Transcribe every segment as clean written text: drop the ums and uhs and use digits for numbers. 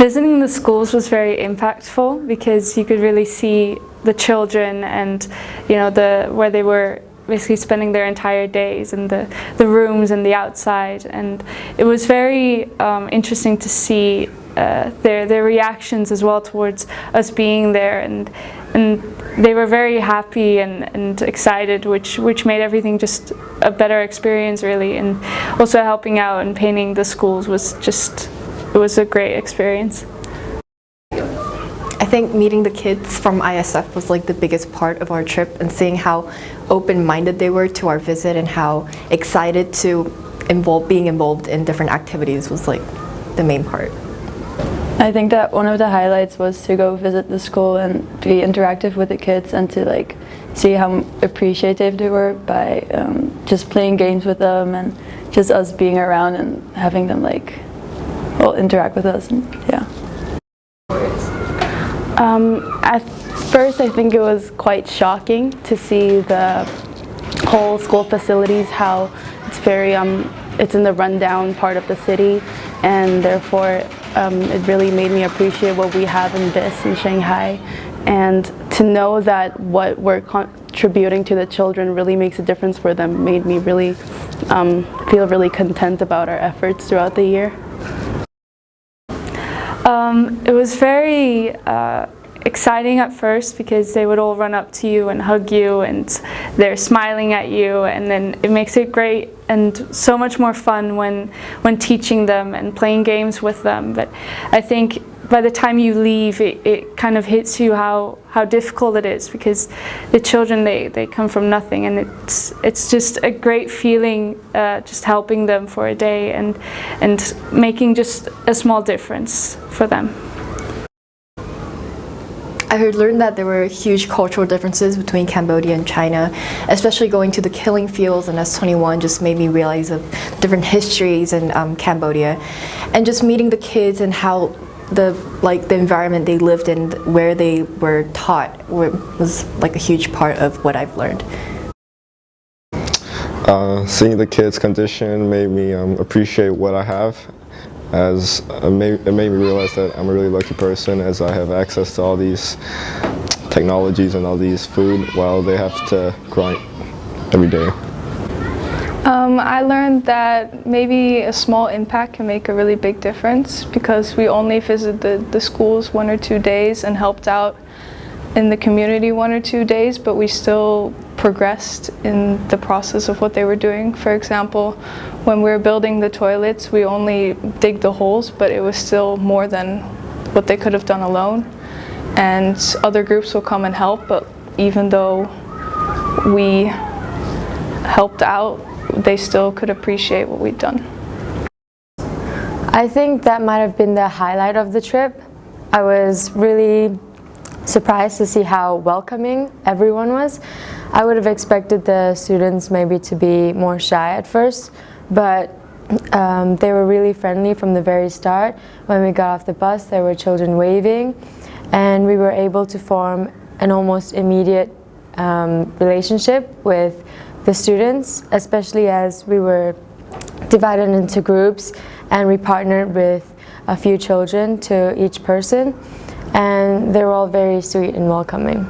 visiting the schools was very impactful because you could really see the children and, you know, where they were basically spending their entire days, and the rooms and the outside, and it was very interesting to see their reactions as well towards us being there, and they were very happy and excited, which made everything just a better experience really. And also helping out and painting the schools was it was a great experience. I think meeting the kids from ISF was like the biggest part of our trip, and seeing how open-minded they were to our visit and how excited to being involved in different activities was like the main part. I think that one of the highlights was to go visit the school and be interactive with the kids, and to like see how appreciative they were by just playing games with them, and just us being around and having them like interact with us. And yeah. At first I think it was quite shocking to see the whole school facilities, how it's very it's in the rundown part of the city, and therefore it really made me appreciate what we have in this in Shanghai, and to know that what we're contributing to the children really makes a difference for them made me really feel really content about our efforts throughout the year. It was very exciting at first because they would all run up to you and hug you, and they're smiling at you, and then it makes it great and so much more fun when teaching them and playing games with them. But I think by the time you leave, it kind of hits you how difficult it is, because the children, they come from nothing, and it's just a great feeling just helping them for a day and making just a small difference for them. I had learned that there were huge cultural differences between Cambodia and China, especially going to the killing fields and S21 just made me realize of different histories in Cambodia, and just meeting the kids and how the environment they lived in, where they were taught, was like a huge part of what I've learned. Seeing the kids' condition made me appreciate what I have, as it made me realize that I'm a really lucky person, as I have access to all these technologies and all these food while they have to grind every day. I learned that maybe a small impact can make a really big difference, because we only visited the schools 1 or 2 days and helped out in the community 1 or 2 days, but we still progressed in the process of what they were doing. For example, when we were building the toilets, we only dig the holes, but it was still more than what they could have done alone. And other groups will come and help, but even though we helped out, they still could appreciate what we'd done. I think that might have been the highlight of the trip. I was really surprised to see how welcoming everyone was. I would have expected the students maybe to be more shy at first, but they were really friendly from the very start. When we got off the bus, there were children waving, and we were able to form an almost immediate relationship with the students, especially as we were divided into groups and we partnered with a few children to each person, and they were all very sweet and welcoming.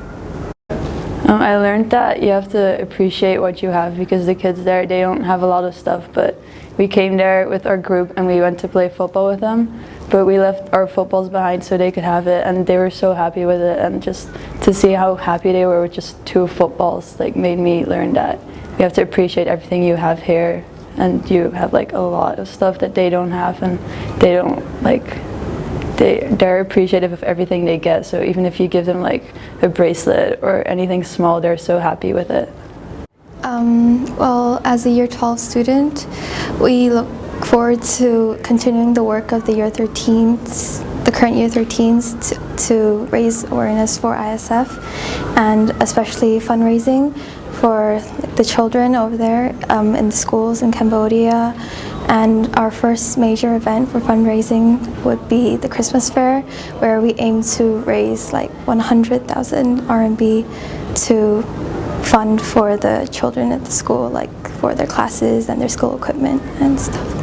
I learned that you have to appreciate what you have, because the kids there, they don't have a lot of stuff, but we came there with our group and we went to play football with them, but we left our footballs behind so they could have it, and they were so happy with it, and just to see how happy they were with just 2 footballs like made me learn that you have to appreciate everything you have here, and you have like a lot of stuff that they don't have, and they don't they're appreciative of everything they get. So even if you give them like a bracelet or anything small, they're so happy with it. Well, as a Year 12 student, we look forward to continuing the work of the Year 13s, the current Year 13s, to raise awareness for ISF, and especially fundraising for the children over there in the schools in Cambodia. And our first major event for fundraising would be the Christmas fair, where we aim to raise like 100,000 RMB to fund for the children at the school, like for their classes and their school equipment and stuff.